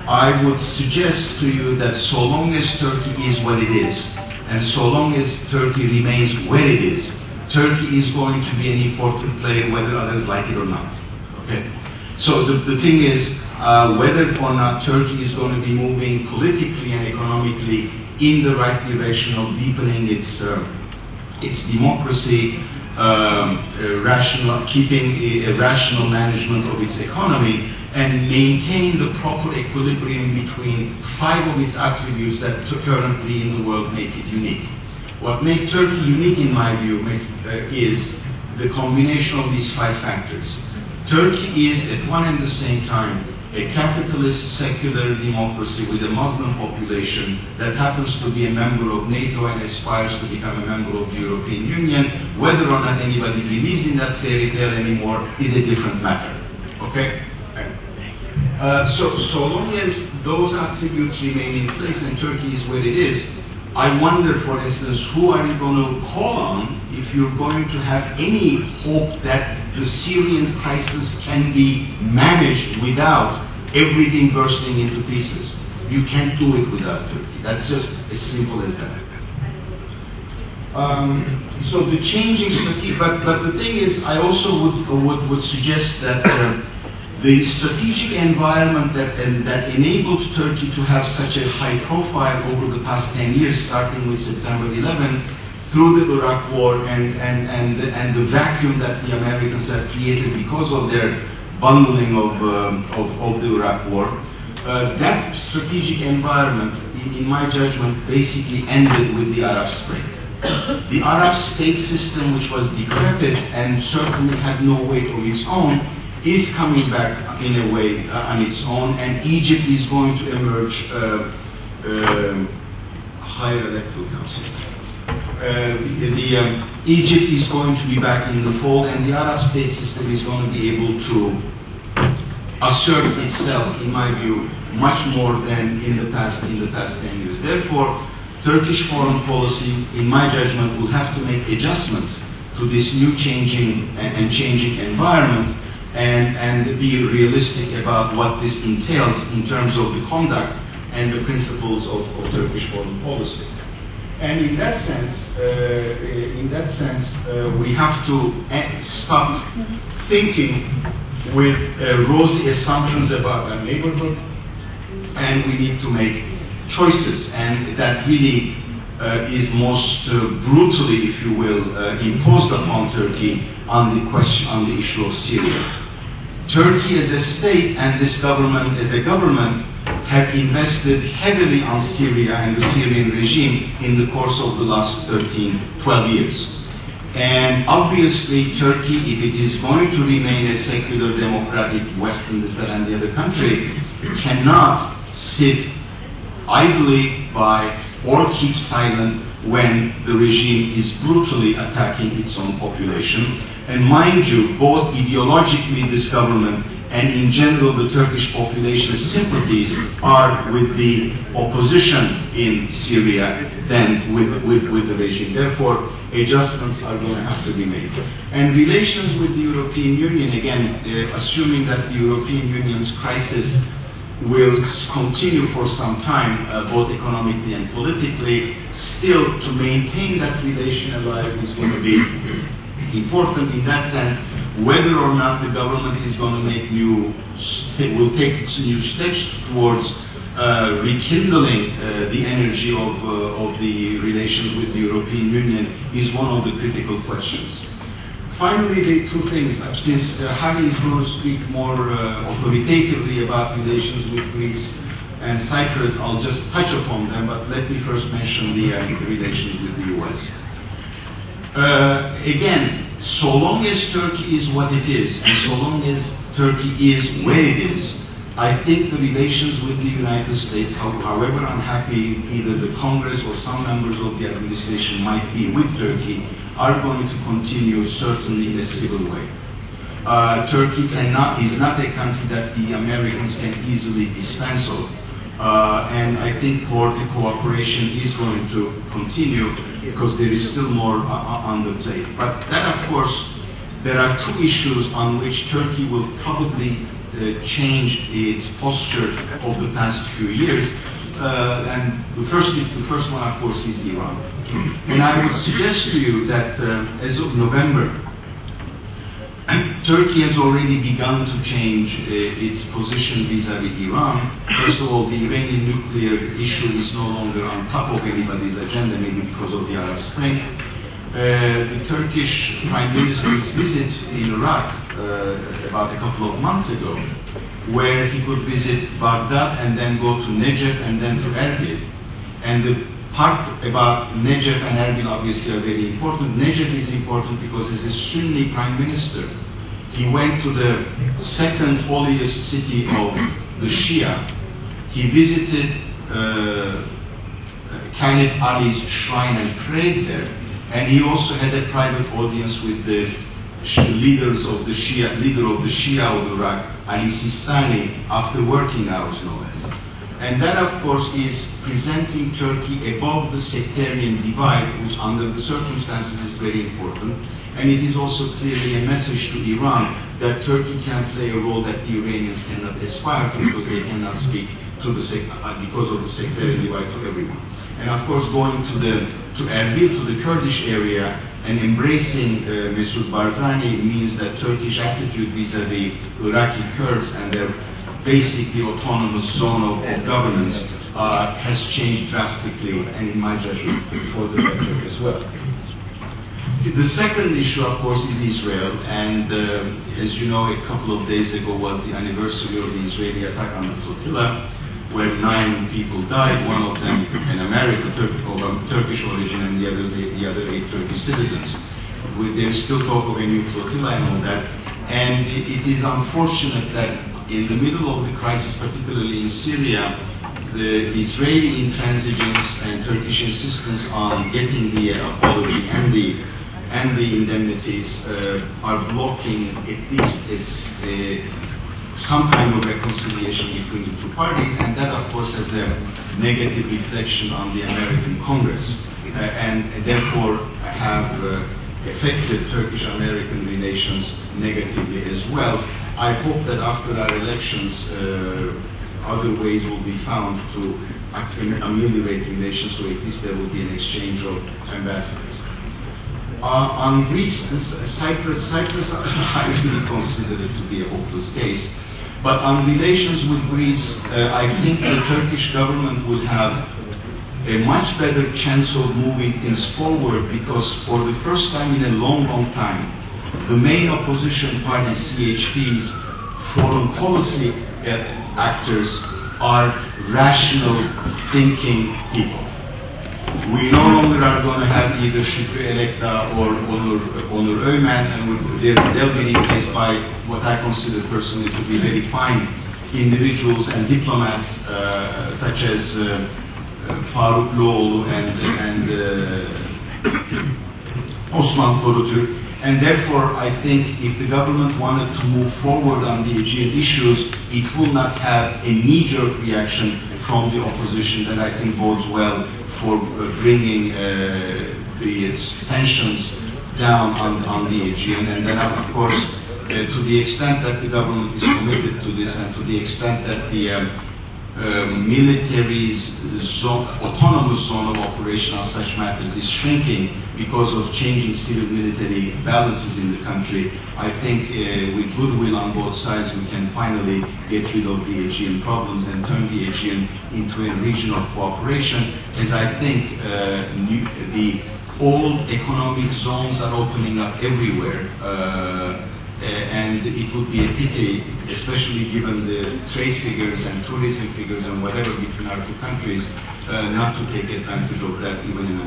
I would suggest to you that so long as Turkey is what it is, and so long as Turkey remains where it is, Turkey is going to be an important player whether others like it or not. Okay? So the thing is, whether or not Turkey is going to be moving politically and economically in the right direction of deepening its democracy, keeping a rational management of its economy, and maintain the proper equilibrium between 5 of its attributes that currently in the world make it unique. What makes Turkey unique, in my view, is the combination of these 5 factors. Turkey is, at one and the same time, a capitalist secular democracy with a Muslim population that happens to be a member of NATO and aspires to become a member of the European Union. Whether or not anybody believes in that fairy tale anymore is a different matter. Okay? So long as those attributes remain in place and Turkey is where it is, I wonder, for instance, who are you going to call on if you're going to have any hope that the Syrian crisis can be managed without everything bursting into pieces? You can't do it without Turkey. That's just as simple as that. So the changing strategy, but the thing is, I also would suggest that the strategic environment that enabled Turkey to have such a high profile over the past 10 years, starting with September 11, through the Iraq War and the vacuum that the Americans have created because of their bundling of the Iraq War, that strategic environment, in my judgment, basically ended with the Arab Spring. The Arab state system, which was decrepit and certainly had no weight of its own, is coming back in a way on its own, and Egypt is going to emerge higher electoral council. Egypt is going to be back in the fold, and the Arab state system is going to be able to assert itself, in my view, much more than in the past 10 years. Therefore, Turkish foreign policy, in my judgment, will have to make adjustments to this new changing environment, and be realistic about what this entails in terms of the conduct and the principles of Turkish foreign policy. And in that sense, we have to stop thinking with rosy assumptions about our neighborhood, and we need to make choices, and that really is most brutally, if you will, imposed upon Turkey on the issue of Syria. Turkey as a state and this government as a government have invested heavily on Syria and the Syrian regime in the course of the last 12 years. And obviously Turkey, if it is going to remain a secular democratic Western this, that, and the other country, cannot sit idly by or keep silent when the regime is brutally attacking its own population. And mind you, both ideologically this government and in general the Turkish population's sympathies are with the opposition in Syria than with the regime. Therefore, adjustments are going to have to be made. And relations with the European Union, again, assuming that the European Union's crisis will continue for some time, both economically and politically, still to maintain that relation alive is going to be important in that sense. Whether or not the government is going to make will take new steps towards rekindling the energy of the relations with the European Union is one of the critical questions. Finally, the two things, since Harry is going to speak more authoritatively about relations with Greece and Cyprus, I'll just touch upon them, but let me first mention the relations with the US. Again, so long as Turkey is what it is, and so long as Turkey is where it is, I think the relations with the United States, however unhappy either the Congress or some members of the administration might be with Turkey, are going to continue certainly in a civil way. Turkey is not a country that the Americans can easily dispense of. And I think the cooperation is going to continue because there is still more on the plate. But that, of course, there are two issues on which Turkey will probably changed its posture over the past few years. And the first one, of course, is Iran. And I would suggest to you that as of November, Turkey has already begun to change its position vis-à-vis Iran. First of all, the Iranian nuclear issue is no longer on top of anybody's agenda, maybe because of the Arab Spring. The Turkish Prime Minister's visit in Iraq about a couple of months ago, where he could visit Baghdad and then go to Najaf and then to Erbil. And the part about Najaf and Erbil obviously are very important. Najaf is important because as a Sunni Prime Minister, he went to the second holiest city of the Shia. He visited Caliph Ali's shrine and prayed there. And he also had a private audience with the leader of the Shia of Iraq, Ali Sistani, after working hours, no less. And that, of course, is presenting Turkey above the sectarian divide, which under the circumstances is very important. And it is also clearly a message to Iran that Turkey can play a role that the Iranians cannot aspire to because they cannot speak to because of the sectarian divide to everyone. And of course, going to Erbil, to the Kurdish area, and embracing Mesut Barzani means that Turkish attitude vis-à-vis Iraqi Kurds and their basically autonomous zone of governance has changed drastically, and in my judgment, for the better as well. The second issue, of course, is Israel, and as you know, a couple of days ago was the anniversary of the Israeli attack on the flotilla, where 9 people died, one of them an American, Turkish origin, and the other 8 Turkish citizens. There is still talk of a new flotilla and all that, and it is unfortunate that in the middle of the crisis, particularly in Syria, the Israeli intransigence and Turkish insistence on getting the apology and the indemnities are blocking at least some kind of reconciliation between the two parties, and that, of course, has a negative reflection on the American Congress, and therefore have affected Turkish-American relations negatively as well. I hope that after our elections, other ways will be found to ameliorate relations, so at least there will be an exchange of ambassadors. On Greece and Cyprus, I really consider it to be a hopeless case. But on relations with Greece, I think the Turkish government will have a much better chance of moving things forward because for the first time in a long, long time, the main opposition party, CHP's foreign policy actors are rational thinking people. We no longer are going to have either Şükrü Elekta or Onur Öymen, and they'll be replaced by what I consider personally to be very fine individuals and diplomats such as Faruk Loğlu and Osman Korutürk. And therefore, I think if the government wanted to move forward on the Aegean issues, it will not have a knee-jerk reaction from the opposition that I think bodes well for bringing the tensions down on the Aegean. And then, of course, to the extent that the government is committed to this and to the extent that the military's autonomous zone of operation on such matters is shrinking because of changing civil-military balances in the country, I think with goodwill on both sides we can finally get rid of the Aegean problems and turn the Aegean into a region of cooperation, as I think the old economic zones are opening up everywhere. And it would be a pity, especially given the trade figures and tourism figures and whatever between our two countries, not to take advantage of that even in